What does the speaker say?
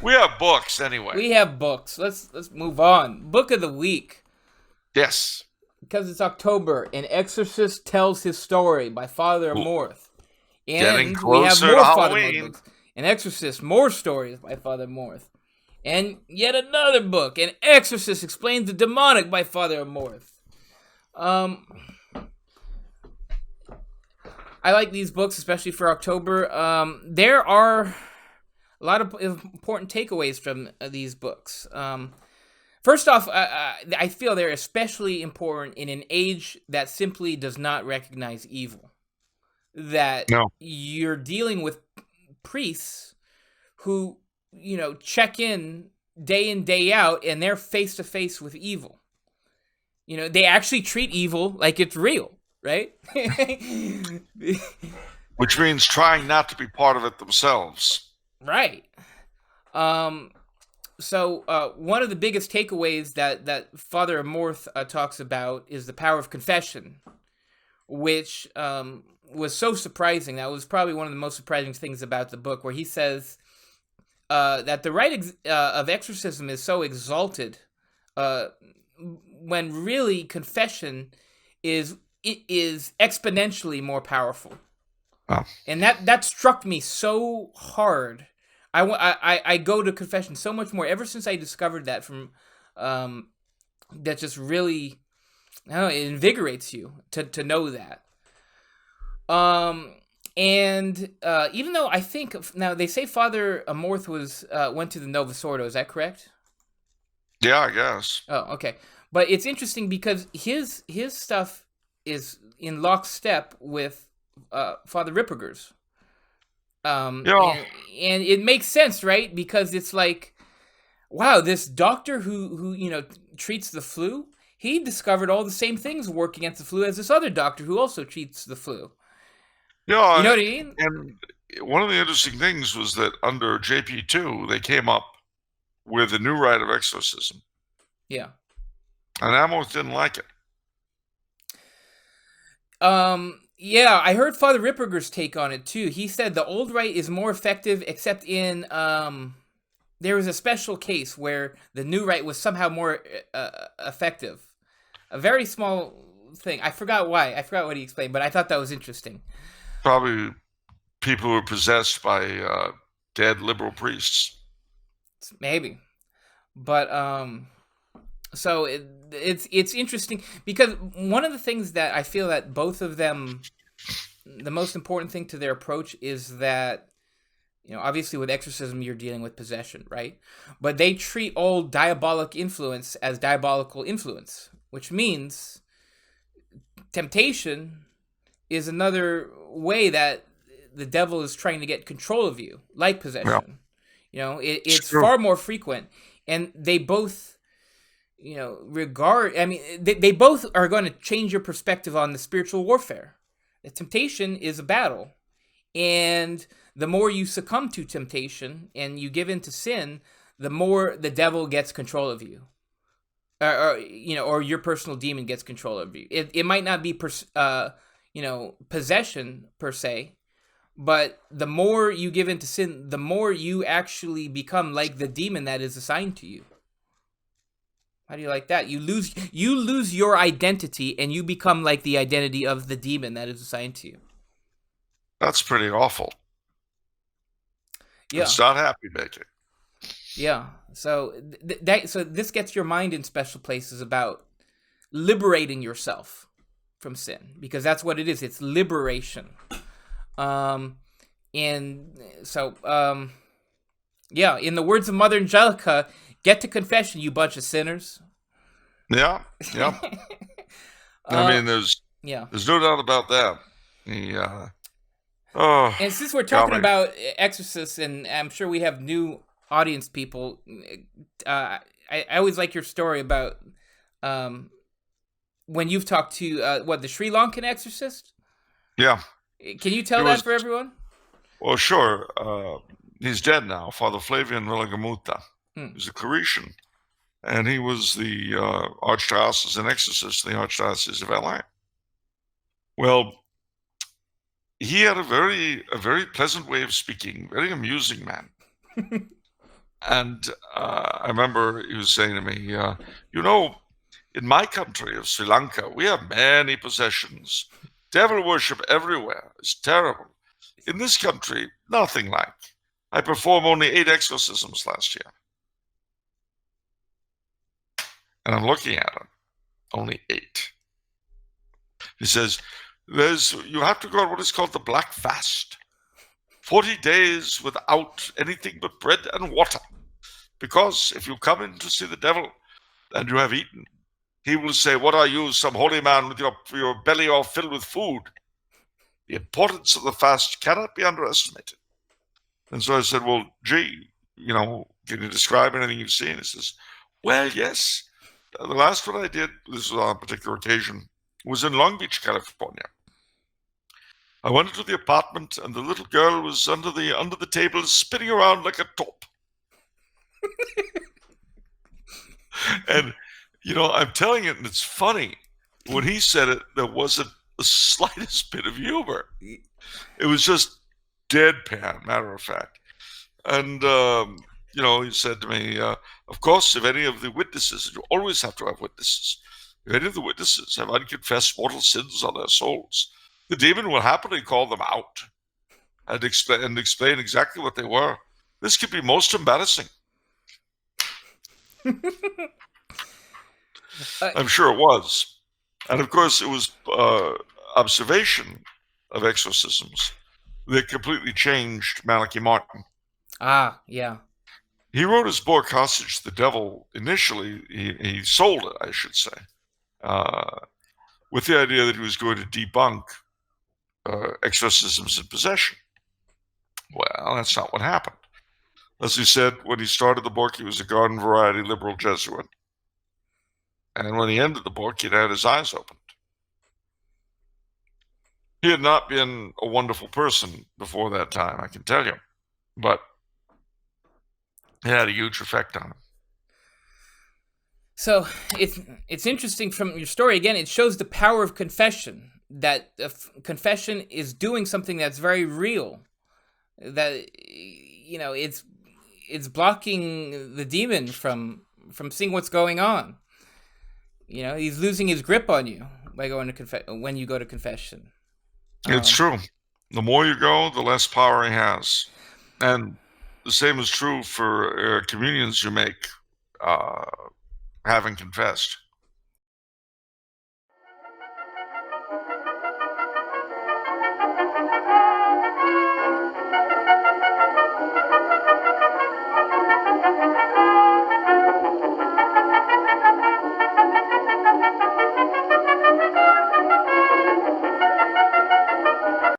We have books anyway. We have books. Let's move on. Book of the week. Yes. Because it's October, An Exorcist Tells His Story by Father Amorth. Getting And we have closer to more Father Amorth Halloween. books. An Exorcist, more stories by Father Amorth. And yet another book, An Exorcist Explains the Demonic by Father Amorth. I like these books, especially for October. There are a lot of important takeaways from these books. First off, I feel they're especially important in an age that simply does not recognize evil. That No. you're dealing with priests who, check in day out, and they're face to face with evil. They actually treat evil like it's real, right? Which means trying not to be part of it themselves. Right. So one of the biggest takeaways that Father Amorth talks about is the power of confession, which was so surprising. That was probably one of the most surprising things about the book, where he says that the rite of exorcism is so exalted, when really confession is exponentially more powerful. Oh. And that struck me so hard. I go to confession so much more ever since I discovered that from that just really, I don't know, it invigorates you to know that. And even though I think now they say Father Amorth went to the Novus Ordo, is that correct? Yeah, I guess. Oh, okay. But it's interesting because his stuff is in lockstep with Father Ripperger's. Yeah. And it makes sense, right? Because it's like, wow, this doctor who treats the flu, he discovered all the same things work against the flu as this other doctor who also treats the flu. Yeah. You know what I mean? And one of the interesting things was that under JP2, they came up with a new rite of exorcism. Yeah. And Amorth didn't like it. Yeah, I heard Father Ripperger's take on it too. He said the old rite is more effective, except in there was a special case where the new rite was somehow more effective. A very small thing. I forgot why. I forgot what he explained, but I thought that was interesting. Probably people who were possessed by dead liberal priests. Maybe, but so it's interesting because one of the things that I feel that both of them, the most important thing to their approach is that, obviously with exorcism you're dealing with possession, right? But they treat all diabolic influence as diabolical influence, which means temptation is another way that the devil is trying to get control of you, like possession. Yeah. It's far more frequent, and they both regard, I mean, they both are going to change your perspective on the spiritual warfare. The temptation is a battle, and the more you succumb to temptation and you give in to sin, the more the devil gets control of you, or your personal demon gets control of you. It might not be possession per se, but the more you give in to sin, the more you actually become like the demon that is assigned to you. How do you like that? You lose your identity, and you become like the identity of the demon that is assigned to you. That's pretty awful. Yeah. It's not happy making. Yeah. So so this gets your mind in special places about liberating yourself from sin, because that's what it is. It's liberation. And so yeah, in the words of Mother Angelica, get to confession, you bunch of sinners. Yeah. I mean, there's no doubt about that. And since we're talking about exorcists, and I'm sure we have new audience people, I always like your story about when you've talked to the Sri Lankan Exorcist. Yeah. Can you tell that for everyone? Well, sure. He's dead now, Father Flavian Villagamutta. He's a Claretian, and he was the Archdiocesan exorcist in the Archdiocese of LA. Well, he had a very pleasant way of speaking, very amusing man. And I remember he was saying to me, in my country of Sri Lanka, we have many possessions. Devil worship everywhere. It's terrible. In this country, nothing like. I performed only 8 exorcisms last year. And I'm looking at him. Only 8. He says, you have to go on what is called the Black Fast. 40 days without anything but bread and water. Because if you come in to see the devil and you have eaten, he will say, what are you, some holy man with your belly all filled with food? The importance of the fast cannot be underestimated. And so I said, well, gee, can you describe anything you've seen? He says, well, yes. The last one I did, this was on a particular occasion, was in Long Beach, California. I went into the apartment and the little girl was under the table spinning around like a top. And, I'm telling it, and it's funny. When he said it, there wasn't the slightest bit of humor. It was just deadpan, matter of fact. And, he said to me, of course, if any of the witnesses, you always have to have witnesses, if any of the witnesses have unconfessed mortal sins on their souls, the demon will happily call them out and explain exactly what they were. This could be most embarrassing. I'm sure it was. And of course, it was observation of exorcisms that completely changed Malachi Martin. Ah, yeah. He wrote his book, Hostage to the Devil. Initially, he sold it, I should say, with the idea that he was going to debunk exorcisms and possession. Well, that's not what happened. As he said, when he started the book, he was a garden variety liberal Jesuit. And when he ended the book, he'd had his eyes opened. He had not been a wonderful person before that time, I can tell you. But it had a huge effect on him. So it's interesting from your story. Again, it shows the power of confession, that confession is doing something that's very real, that it's blocking the demon from seeing what's going on. He's losing his grip on you by going to when you go to confession. It's true. The more you go, the less power he has. And the same is true for communions you make having confessed.